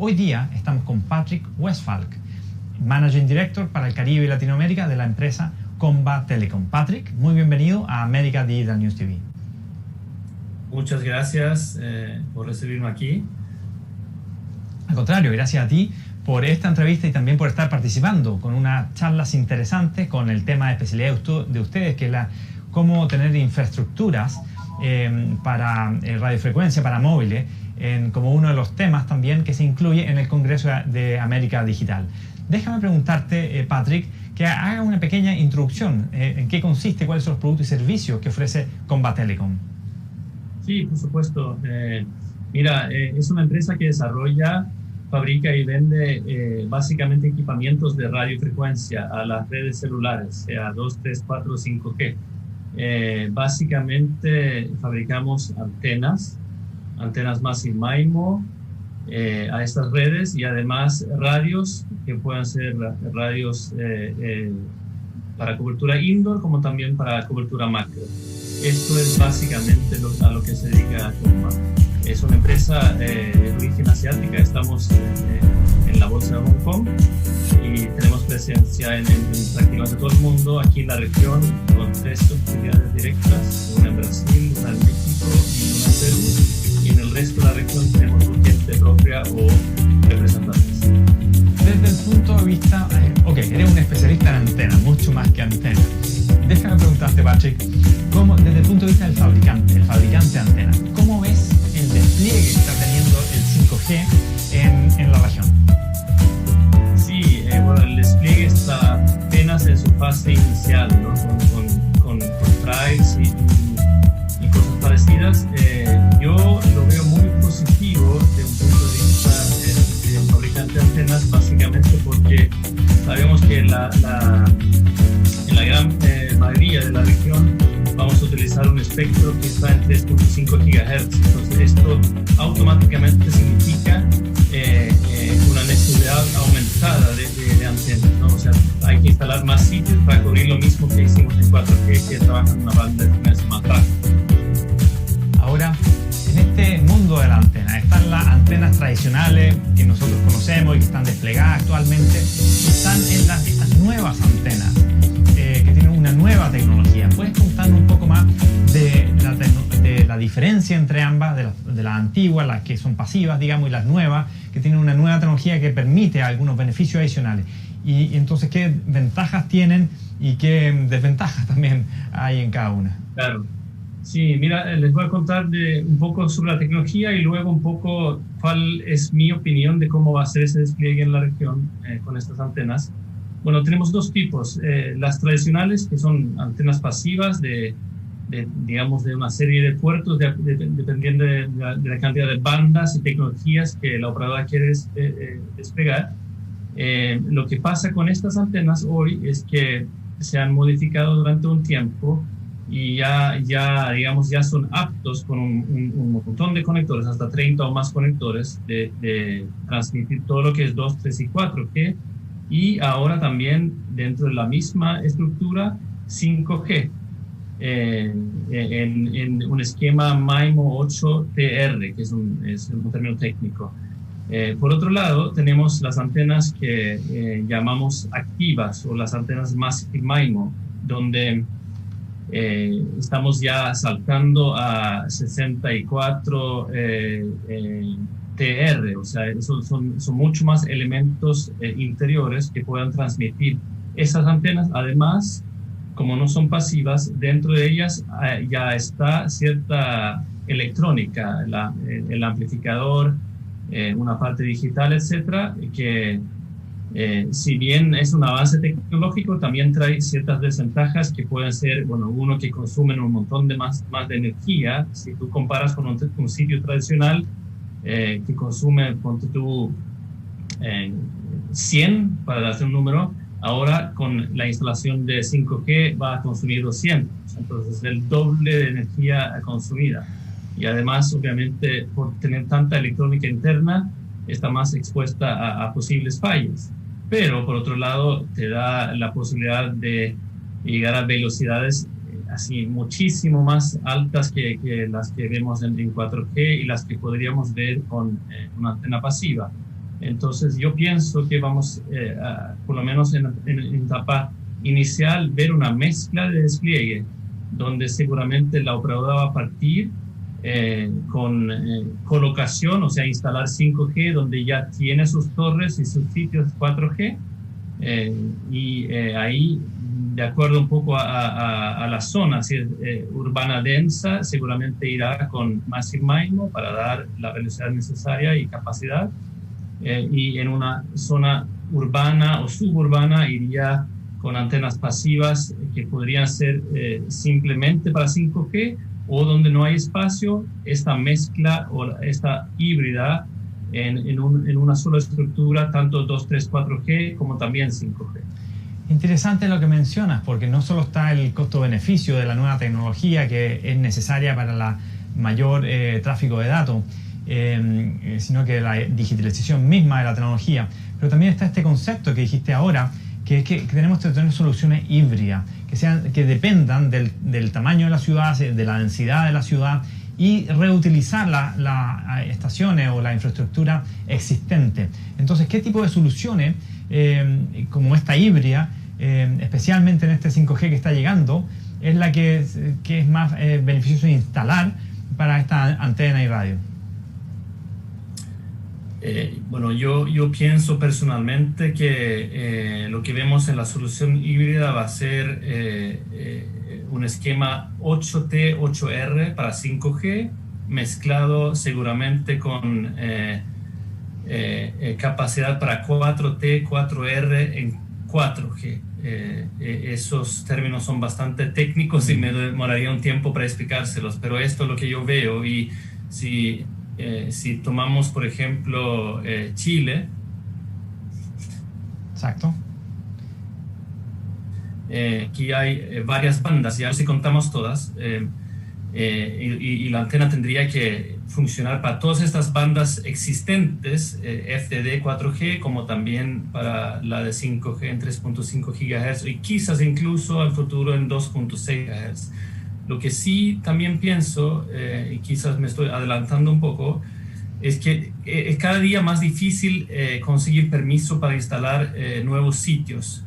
Hoy día estamos con Patrick Westphal, Managing Director para el Caribe y Latinoamérica de la empresa Comba Telecom. Patrick, muy bienvenido a América Digital News TV. Muchas gracias por recibirme aquí. Al contrario, gracias a ti por esta entrevista y también por estar participando con unas charlas interesantes con el tema de especialidad de ustedes, que es cómo tener infraestructuras para radiofrecuencia, para móviles, como uno de los temas también que se incluye en el Congreso de América Digital. Déjame preguntarte, Patrick, que haga una pequeña introducción en qué consiste, cuáles son los productos y servicios que ofrece Comba Telecom. Sí, por supuesto. Mira, es una empresa que desarrolla, fabrica y vende básicamente equipamientos de radiofrecuencia a las redes celulares, sea 2, 3, 4, 5G. Básicamente fabricamos antenas Massive MIMO a estas redes y además radios que puedan ser radios para cobertura indoor como también para cobertura macro. Esto es básicamente a lo que se dedica Comba. Es una empresa de origen asiática, estamos en la bolsa de Hong Kong y tenemos presencia en prácticamente todo el mundo, aquí en la región, con 3 subsidiarias directas, una en Brasil, una en México y una en Perú, y en el resto de la región tenemos gente propia o representantes. Desde el punto de vista, eres un especialista en antenas, mucho más que antenas. Déjame preguntarte, Patrick, desde el punto de vista del fabricante de antenas, ¿cómo ves el despliegue que está teniendo el 5G en la región? Sí, bueno, el despliegue está apenas en su fase inicial, ¿no? con trials y cosas parecidas. Yo lo veo muy positivo desde un punto de vista del fabricante de antenas, básicamente porque sabemos que en la gran mayoría de la región vamos a utilizar un espectro que está en 3.5 GHz. Entonces esto automáticamente significa una necesidad aumentada de antenas, ¿no? O sea, hay que instalar más sitios para cubrir lo mismo que hicimos en 4G, que trabaja en una banda de frecuencia más baja. Ahora, en este mundo de la antena, están las antenas tradicionales que nosotros conocemos y que están desplegadas actualmente, y están estas nuevas antenas que tienen una nueva tecnología. ¿Puedes contarnos un poco más de la diferencia entre ambas, de las antiguas, las que son pasivas, digamos, y las nuevas, que tienen una nueva tecnología que permite algunos beneficios adicionales? Y entonces, ¿qué ventajas tienen y qué desventajas también hay en cada una? Claro. Sí, mira, les voy a contar un poco sobre la tecnología y luego un poco cuál es mi opinión de cómo va a ser ese despliegue en la región con estas antenas. Bueno, tenemos 2 tipos. Las tradicionales, que son antenas pasivas digamos, de una serie de puertos, dependiendo de la cantidad de bandas y tecnologías que la operadora quiere desplegar. Lo que pasa con estas antenas hoy es que se han modificado durante un tiempo y ya son aptos con un montón de conectores, hasta 30 o más conectores, de transmitir todo lo que es 2, 3 y 4G, y ahora también dentro de la misma estructura 5G, en un esquema MIMO 8TR, que es un término técnico. Por otro lado, tenemos las antenas que llamamos activas, o las antenas Massive MIMO, donde estamos ya saltando a 64 TR, o sea, son mucho más elementos interiores que puedan transmitir esas antenas. Además, como no son pasivas, dentro de ellas ya está cierta electrónica, el amplificador, una parte digital, etcétera, que si bien es un avance tecnológico, también trae ciertas desventajas que pueden ser, bueno, uno, que consumen un montón de más de energía. Si tú comparas con un sitio tradicional que consume, ponte tú, 100, para darte un número, ahora con la instalación de 5G va a consumir 200, entonces el doble de energía consumida. Y además, obviamente, por tener tanta electrónica interna, está más expuesta a posibles fallas. Pero, por otro lado, te da la posibilidad de llegar a velocidades así muchísimo más altas que las que vemos en 4G y las que podríamos ver con una antena pasiva. Entonces yo pienso que vamos, por lo menos en etapa inicial, ver una mezcla de despliegue, donde seguramente la operadora va a partir con colocación, o sea, instalar 5G, donde ya tiene sus torres y sus sitios 4G, ahí, de acuerdo un poco a la zona, si es urbana densa, seguramente irá con Massive MIMO para dar la velocidad necesaria y capacidad, y en una zona urbana o suburbana iría con antenas pasivas que podrían ser simplemente para 5G, o donde no hay espacio, esta mezcla o esta híbrida en una sola estructura, tanto 2, 3, 4G como también 5G. Interesante lo que mencionas, porque no solo está el costo-beneficio de la nueva tecnología que es necesaria para la mayor tráfico de datos, sino que la digitalización misma de la tecnología, pero también está este concepto que dijiste ahora, que es que tenemos que tener soluciones híbridas, que dependan del tamaño de la ciudad, de la densidad de la ciudad, y reutilizar las estaciones o la infraestructura existente. Entonces, ¿qué tipo de soluciones, como esta híbrida, especialmente en este 5G que está llegando, es la que es más beneficioso instalar para esta antena y radio? Bueno, yo pienso personalmente que lo que vemos en la solución híbrida va a ser un esquema 8T, 8R para 5G, mezclado seguramente con capacidad para 4T, 4R en 4G. Esos términos son bastante técnicos y me demoraría un tiempo para explicárselos, pero esto es lo que yo veo. Y si tomamos, por ejemplo, Chile. Exacto. Aquí hay varias bandas, ya si contamos todas, y la antena tendría que funcionar para todas estas bandas existentes, FDD 4G, como también para la de 5G en 3.5 GHz y quizás incluso al futuro en 2.6 GHz. Lo que sí también pienso, y quizás me estoy adelantando un poco, es que es cada día más difícil conseguir permiso para instalar nuevos sitios.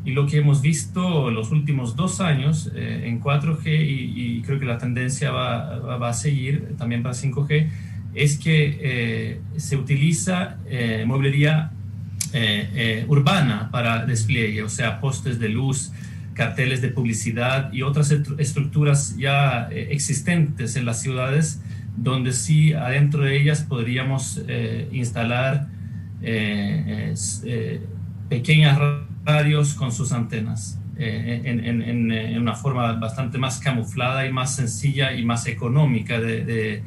Y lo que hemos visto los últimos 2 años en 4G, y creo que la tendencia va a seguir también para 5G, es que se utiliza mueblería urbana para despliegue, o sea, postes de luz, carteles de publicidad y otras estructuras ya existentes en las ciudades, donde sí adentro de ellas podríamos instalar pequeñas radios con sus antenas en una forma bastante más camuflada y más sencilla y más económica de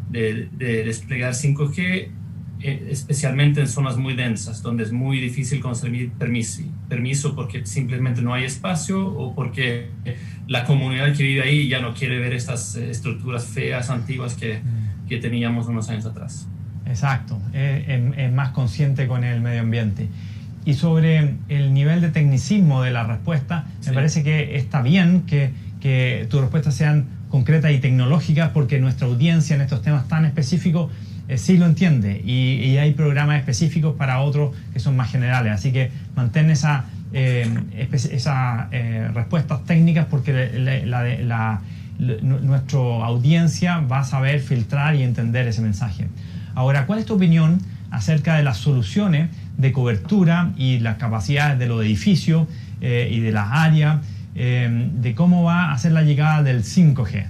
desplegar 5G, especialmente en zonas muy densas, donde es muy difícil conseguir permiso porque simplemente no hay espacio o porque la comunidad que vive ahí ya no quiere ver estas estructuras feas, antiguas que teníamos unos años atrás. Exacto, es más consciente con el medio ambiente. Y sobre el nivel de tecnicismo de la respuesta, sí, me parece que está bien que tus respuestas sean concretas y tecnológicas, porque nuestra audiencia en estos temas tan específicos sí lo entiende, y hay programas específicos para otros que son más generales. Así que mantén esas respuestas técnicas, porque nuestra audiencia va a saber filtrar y entender ese mensaje. Ahora, ¿cuál es tu opinión acerca de las soluciones de cobertura y las capacidades de los edificios y de las áreas, de cómo va a ser la llegada del 5G?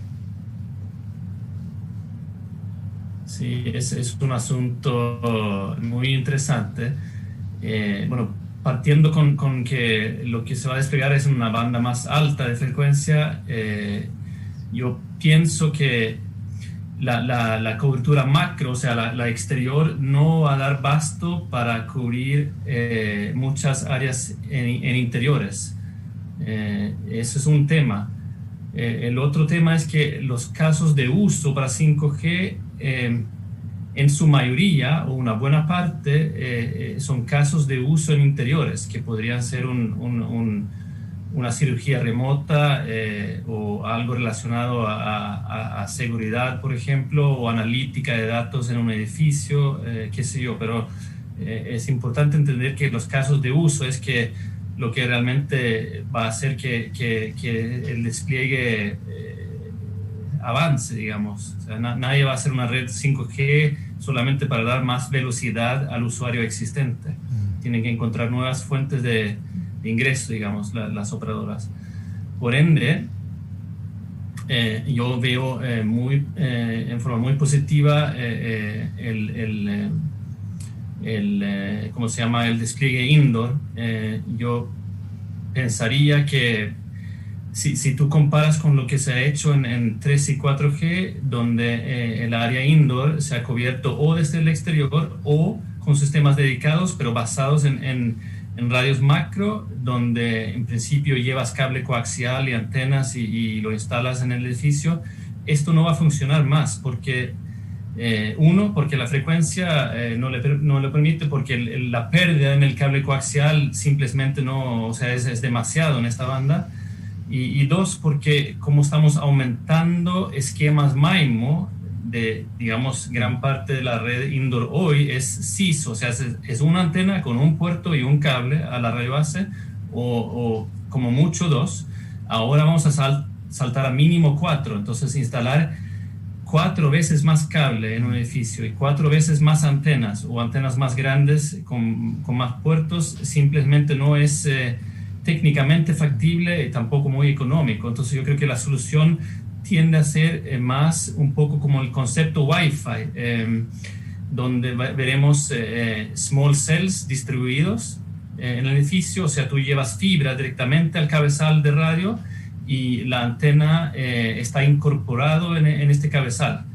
Sí, es un asunto muy interesante. Bueno, partiendo con que lo que se va a desplegar es una banda más alta de frecuencia, yo pienso que la cobertura macro, o sea, la exterior, no va a dar basto para cubrir muchas áreas en interiores. Eso es un tema. El otro tema es que los casos de uso para 5G, en su mayoría, o una buena parte, son casos de uso en interiores, que podrían ser una cirugía remota o algo relacionado a seguridad, por ejemplo, o analítica de datos en un edificio, qué sé yo. Pero es importante entender que los casos de uso es que lo que realmente va a hacer que el despliegue avance, digamos. O sea, nadie va a hacer una red 5G solamente para dar más velocidad al usuario existente. Tienen que encontrar nuevas fuentes de ingreso, digamos, las operadoras. Por ende, yo veo en forma muy positiva ¿cómo se llama? El despliegue indoor. Yo pensaría que si tú comparas con lo que se ha hecho en 3 y 4G, donde el área indoor se ha cubierto o desde el exterior o con sistemas dedicados, pero basados en radios macro, donde en principio llevas cable coaxial y antenas y lo instalas en el edificio, esto no va a funcionar más porque porque la frecuencia no le permite, porque la pérdida en el cable coaxial simplemente no, o sea, es demasiado en esta banda. Y dos, porque como estamos aumentando esquemas MIMO, digamos, gran parte de la red indoor hoy es CIS, o sea, es una antena con un puerto y un cable a la red base, o como mucho 2. Ahora vamos a saltar a mínimo 4, entonces instalar 4 veces más cable en un edificio y 4 veces más antenas o antenas más grandes con más puertos simplemente no es técnicamente factible y tampoco muy económico. Entonces yo creo que la solución tiende a ser más un poco como el concepto Wi-Fi, donde veremos small cells distribuidos en el edificio, o sea, tú llevas fibra directamente al cabezal de radio y la antena está incorporado en este cabezal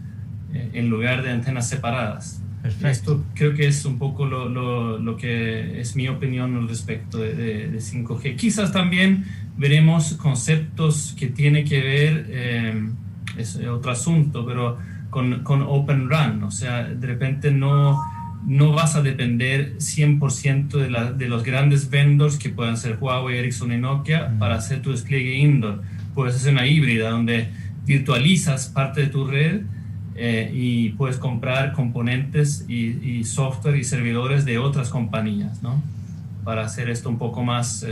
en lugar de antenas separadas. Perfecto. Esto creo que es un poco lo que es mi opinión al respecto de 5G. Quizás también veremos conceptos que tienen que ver, es otro asunto, pero con Open RAN, o sea, de repente no vas a depender 100% de los grandes vendors que puedan ser Huawei, Ericsson y Nokia para hacer tu despliegue indoor. Puedes hacer una híbrida donde virtualizas parte de tu red y puedes comprar componentes y software y servidores de otras compañías, ¿no? Para hacer esto un poco más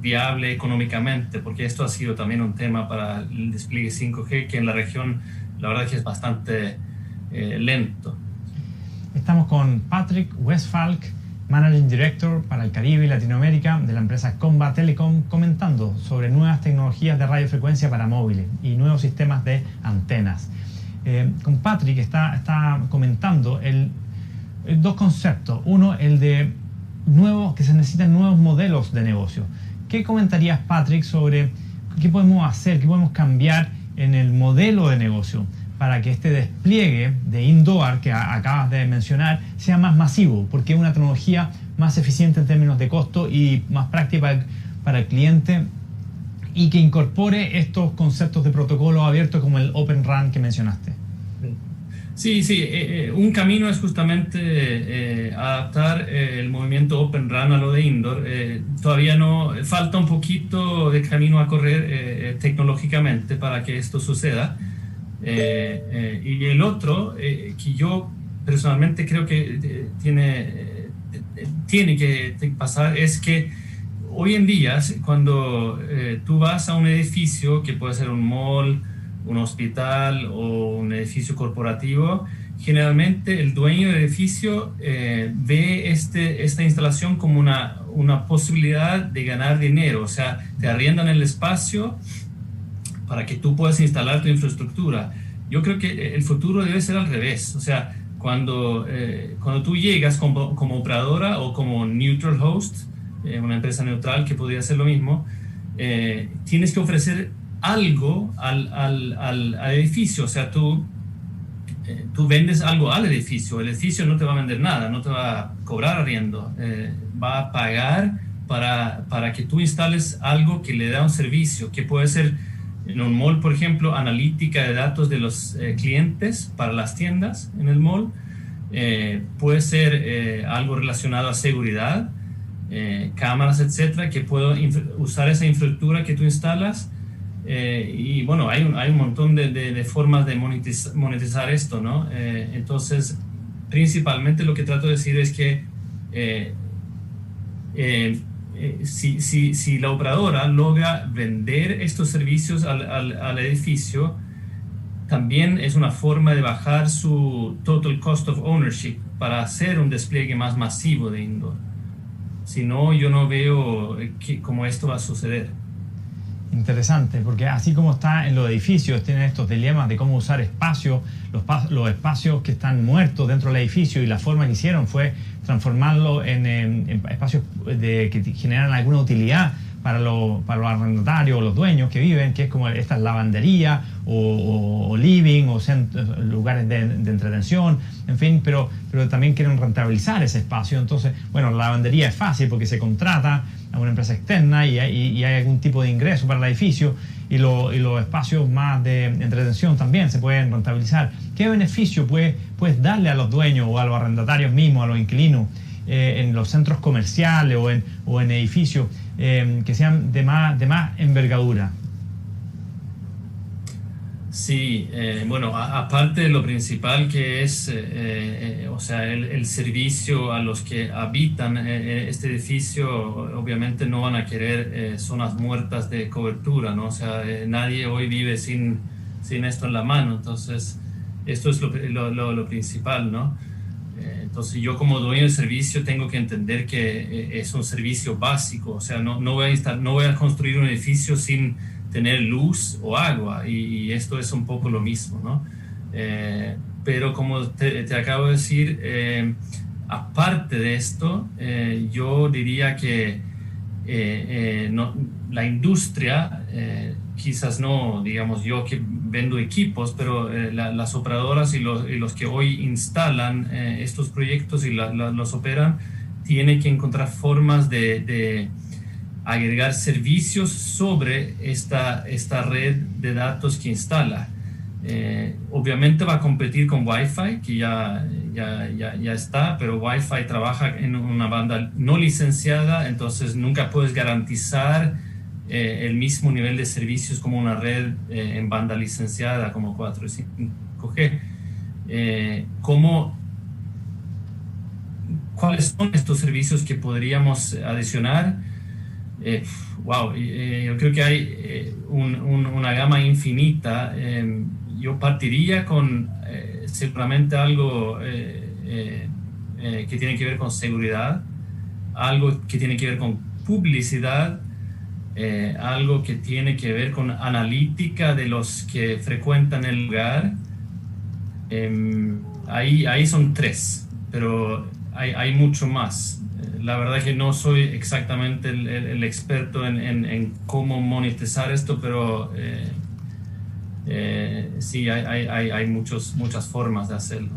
viable económicamente, porque esto ha sido también un tema para el despliegue 5G que en la región la verdad que es bastante lento. Estamos con Patrick Westphal, Managing Director para el Caribe y Latinoamérica de la empresa Comba Telecom, comentando sobre nuevas tecnologías de radiofrecuencia para móviles y nuevos sistemas de antenas. Con Patrick está comentando dos conceptos. Uno, el de que se necesitan nuevos modelos de negocio. ¿Qué comentarías, Patrick, sobre qué podemos hacer, qué podemos cambiar en el modelo de negocio para que este despliegue de indoor que acabas de mencionar sea más masivo, porque es una tecnología más eficiente en términos de costo y más práctica para el cliente, y que incorpore estos conceptos de protocolo abierto como el Open RAN que mencionaste? Sí, un camino es justamente adaptar el movimiento Open RAN a lo de indoor. Todavía falta un poquito de camino a correr tecnológicamente para que esto suceda. Y el otro, que yo personalmente creo que tiene que pasar, es que hoy en día, cuando tú vas a un edificio, que puede ser un mall, un hospital o un edificio corporativo, generalmente el dueño del edificio ve esta instalación como una posibilidad de ganar dinero. O sea, te arriendan el espacio para que tú puedas instalar tu infraestructura. Yo creo que el futuro debe ser al revés. O sea, cuando tú llegas como operadora o como neutral host, una empresa neutral que podría hacer lo mismo, tienes que ofrecer algo al edificio. O sea, tú vendes algo al edificio. El edificio no te va a vender nada, no te va a cobrar arriendo, va a pagar para que tú instales algo que le da un servicio, que puede ser en un mall, por ejemplo, analítica de datos de los clientes para las tiendas en el mall. Puede ser algo relacionado a seguridad, cámaras, etcétera, que puedo usar esa infraestructura que tú instalas. Y bueno, hay un montón de formas de monetizar esto, ¿no? Entonces, principalmente lo que trato de decir es que si la operadora logra vender estos servicios al edificio, también es una forma de bajar su total cost of ownership para hacer un despliegue más masivo de indoor. Si no, yo no veo cómo esto va a suceder. Interesante, porque así como está en los edificios, tienen estos dilemas de cómo usar espacios, los espacios que están muertos dentro del edificio, y la forma que hicieron fue transformarlo en espacios que generan alguna utilidad para los arrendatarios o los dueños que viven, que es como estas lavanderías o living o lugares de entretención, en fin, pero también quieren rentabilizar ese espacio. Entonces, bueno, la lavandería es fácil porque se contrata a una empresa externa y hay algún tipo de ingreso para el edificio, y los espacios más de entretención también se pueden rentabilizar. ¿Qué beneficio puedes darle a los dueños o a los arrendatarios mismos, a los inquilinos, en los centros comerciales o en edificios que sean de más envergadura? Sí, bueno, aparte de lo principal que es, o sea, el servicio a los que habitan este edificio, obviamente no van a querer zonas muertas de cobertura, ¿no? O sea, nadie hoy vive sin esto en la mano, entonces esto es lo principal, ¿no? Entonces yo como dueño del servicio tengo que entender que es un servicio básico, o sea, no voy a construir un edificio sin tener luz o agua, y esto es un poco lo mismo, ¿no? Pero como te acabo de decir, aparte de esto, yo diría que la industria, quizás no, digamos, yo que vendo equipos, pero las operadoras y los que hoy instalan estos proyectos y los operan, tienen que encontrar formas de agregar servicios sobre esta red de datos que instala. Obviamente va a competir con Wi-Fi, que ya está, pero Wi-Fi trabaja en una banda no licenciada, entonces nunca puedes garantizar el mismo nivel de servicios como una red en banda licenciada como 4 y 5G. ¿Cuáles son estos servicios que podríamos adicionar? Yo creo que hay una gama infinita. Yo partiría con seguramente algo que tiene que ver con seguridad, algo que tiene que ver con publicidad, algo que tiene que ver con analítica de los que frecuentan el lugar. Ahí son 3, pero hay mucho más. La verdad que no soy exactamente el experto en cómo monetizar esto, pero sí, hay muchas formas de hacerlo.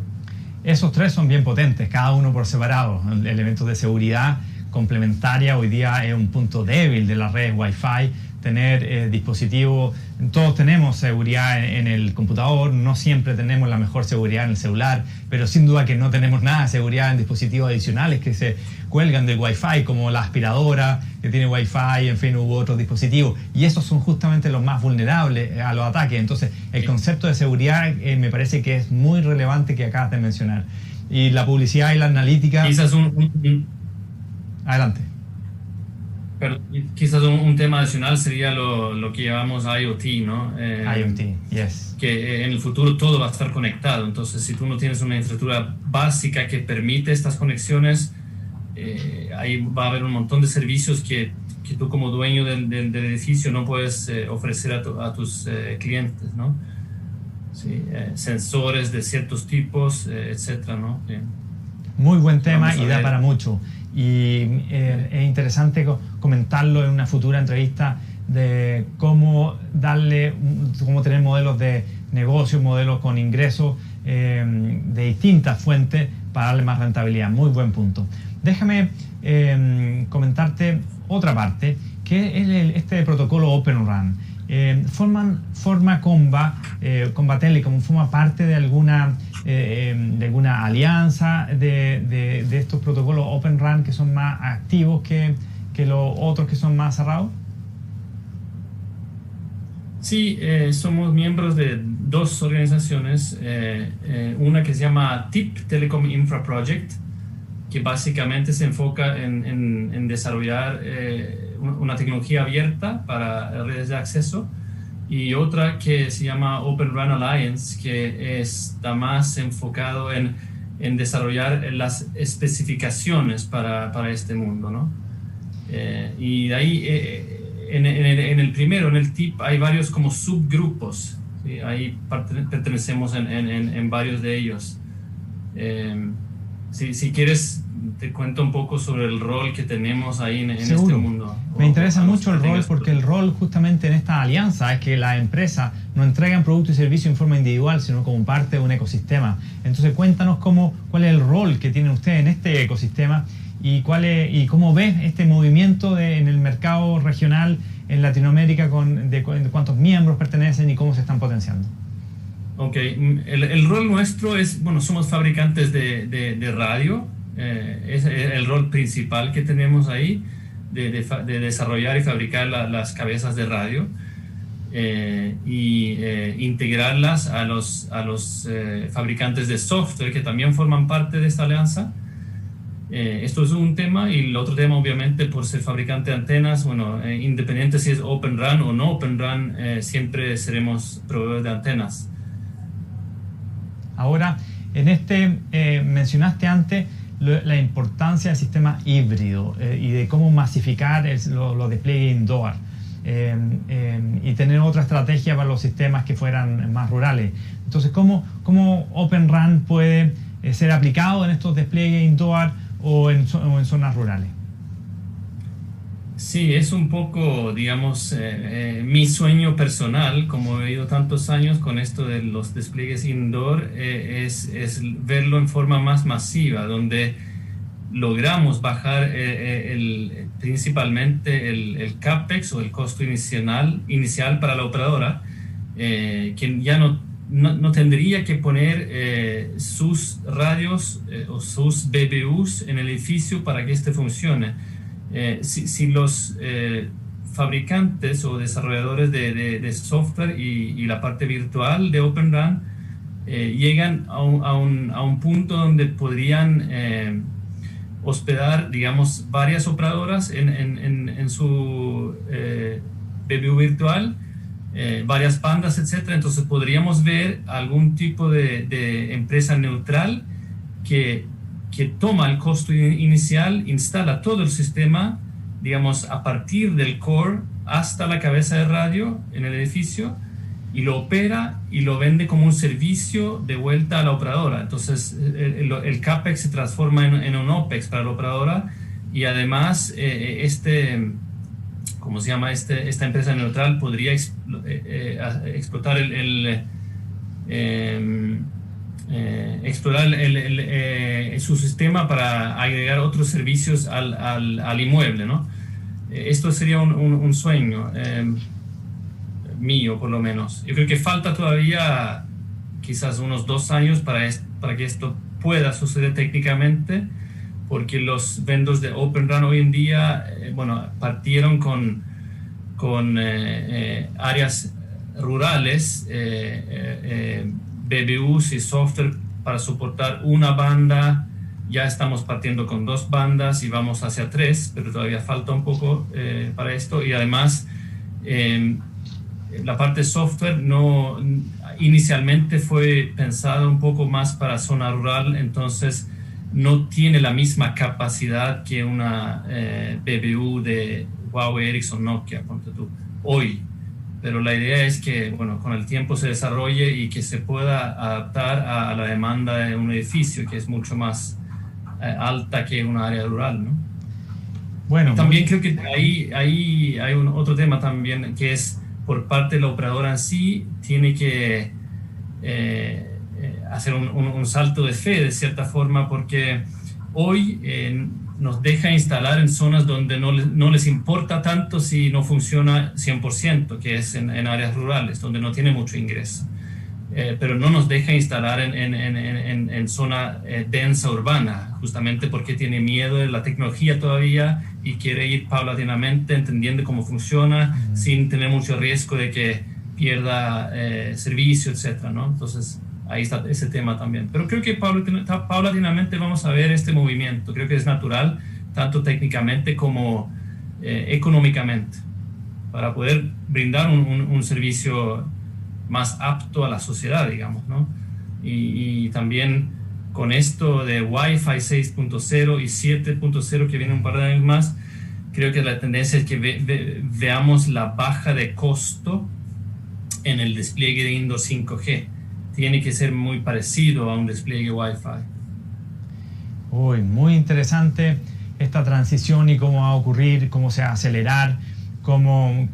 Esos 3 son bien potentes, cada uno por separado. Elementos de seguridad complementaria hoy día es un punto débil de las redes Wi-Fi. Tener dispositivos, todos tenemos seguridad en el computador, no siempre tenemos la mejor seguridad en el celular, pero sin duda que no tenemos nada de seguridad en dispositivos adicionales que se cuelgan del Wi-Fi, como la aspiradora que tiene Wi-Fi, en fin, u otros dispositivos, y esos son justamente los más vulnerables a los ataques. Entonces el concepto de seguridad me parece que es muy relevante, que acabas de mencionar, y la publicidad y la analítica. Quizás Adelante. Pero quizás un tema adicional sería lo que llamamos IoT, ¿no? IoT, yes. Que en el futuro todo va a estar conectado. Entonces, si tú no tienes una infraestructura básica que permite estas conexiones, ahí va a haber un montón de servicios que tú como dueño del edificio no puedes ofrecer a tus clientes, ¿no? Sí, sensores de ciertos tipos, etcétera, ¿no? Muy buen tema y da para mucho. Y es interesante comentarlo en una futura entrevista, de cómo tener modelos de negocio, modelos con ingresos de distintas fuentes para darle más rentabilidad. Muy buen punto. Déjame comentarte otra parte, que es este protocolo Open RAN. Forma Comba Telecom, forma parte de alguna alianza de estos protocolos Open RAN que son más activos que los otros que son más cerrados. Sí, somos miembros de dos organizaciones, una que se llama TIP, Telecom Infra Project, que básicamente se enfoca en desarrollar una tecnología abierta para redes de acceso, y otra que se llama Open RAN Alliance, que está más enfocado en desarrollar las especificaciones para este mundo, ¿no? Y de ahí, en el primero, en el TIP, hay varios como subgrupos, ¿sí? Ahí pertenecemos en varios de ellos. Si quieres, te cuento un poco sobre el rol que tenemos ahí en este mundo. Me interesa mucho el rol, porque el rol justamente en esta alianza es que las empresas no entregan productos y servicios en forma individual, sino como parte de un ecosistema. Entonces cuéntanos cuál es el rol que tienen ustedes en este ecosistema y cómo ves este movimiento en el mercado regional en Latinoamérica, de cuántos miembros pertenecen y cómo se están potenciando. Ok, el rol nuestro es, bueno, somos fabricantes de radio, es el rol principal que tenemos ahí, de desarrollar y fabricar las cabezas de radio y integrarlas a los fabricantes de software que también forman parte de esta alianza. Esto es un tema, y el otro tema, obviamente, por ser fabricante de antenas, bueno, independiente si es Open RAN o no Open RAN, siempre seremos proveedores de antenas. Ahora, mencionaste antes la importancia del sistema híbrido y de cómo masificar los despliegues indoor y tener otra estrategia para los sistemas que fueran más rurales. Entonces, ¿cómo Open RAN puede ser aplicado en estos despliegues indoor o en zonas rurales? Sí, es un poco, digamos, mi sueño personal, como he ido tantos años con esto de los despliegues indoor, es verlo en forma más masiva, donde logramos bajar principalmente el CAPEX o el costo inicial para la operadora, que ya no tendría que poner sus radios o sus BBUs en el edificio para que este funcione. Si los fabricantes o desarrolladores de software y la parte virtual de Open RAN llegan a un punto donde podrían hospedar, digamos, varias operadoras en su BBU virtual, varias bandas, etcétera. Entonces podríamos ver algún tipo de empresa neutral que toma el costo inicial, instala todo el sistema, digamos, a partir del core hasta la cabeza de radio en el edificio, y lo opera y lo vende como un servicio de vuelta a la operadora. Entonces el CAPEX se transforma en un OPEX para la operadora, y además ¿cómo se llama? Esta empresa neutral podría explotar explorar su sistema para agregar otros servicios al inmueble, ¿no? Esto sería un sueño mío, por lo menos. Yo creo que falta todavía quizás unos 2 años para que esto pueda suceder técnicamente, porque los vendors de Open RAN hoy en día, partieron con áreas rurales, BBUs y software para soportar una banda. Ya estamos partiendo con 2 bandas y vamos hacia 3, pero todavía falta un poco para esto. Y además, la parte software inicialmente fue pensada un poco más para zona rural, entonces no tiene la misma capacidad que una BBU de Huawei, Ericsson, Nokia, ponte tú, hoy. Pero la idea es que, con el tiempo se desarrolle y que se pueda adaptar a la demanda de un edificio, que es mucho más alta que una área rural, ¿no? Bueno, también creo que ahí hay otro tema también, que es por parte de la operadora en sí, tiene que hacer un salto de fe, de cierta forma, porque hoy nos deja instalar en zonas donde no les importa tanto si no funciona 100%, que es en áreas rurales, donde no tiene mucho ingreso. Pero no nos deja instalar en zona densa urbana, justamente porque tiene miedo de la tecnología todavía y quiere ir paulatinamente entendiendo cómo funciona, sin tener mucho riesgo de que pierda servicio, etcétera, ¿no? Entonces, ahí está ese tema también. Pero creo que paulatinamente vamos a ver este movimiento. Creo que es natural, tanto técnicamente como económicamente, para poder brindar un servicio más apto a la sociedad, digamos, ¿no? Y también con esto de Wi-Fi 6.0 y 7.0 que viene un par de años más, creo que la tendencia es que veamos la baja de costo en el despliegue de Indoor 5G. Tiene que ser muy parecido a un despliegue Wi-Fi. Uy, muy interesante esta transición y cómo va a ocurrir, cómo se va a acelerar, cómo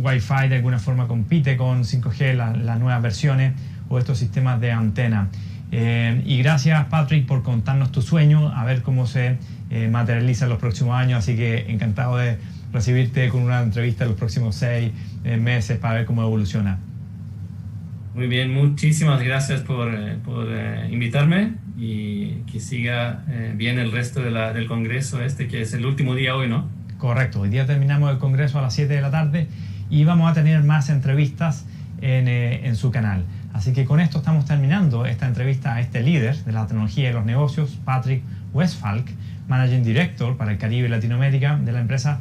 Wi-Fi de alguna forma compite con 5G, las nuevas versiones o estos sistemas de antena. Y gracias, Patrick, por contarnos tu sueño, a ver cómo se materializa en los próximos años. Así que encantado de recibirte con una entrevista en los próximos 6 meses para ver cómo evoluciona. Muy bien, muchísimas gracias por invitarme y que siga bien el resto del congreso que es el último día hoy, ¿no? Correcto, hoy día terminamos el congreso a las 7 de la tarde y vamos a tener más entrevistas en su canal. Así que con esto estamos terminando esta entrevista a este líder de la tecnología y los negocios, Patrick Westphal, Managing Director para el Caribe y Latinoamérica de la empresa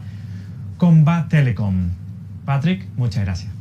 Comba Telecom. Patrick, muchas gracias.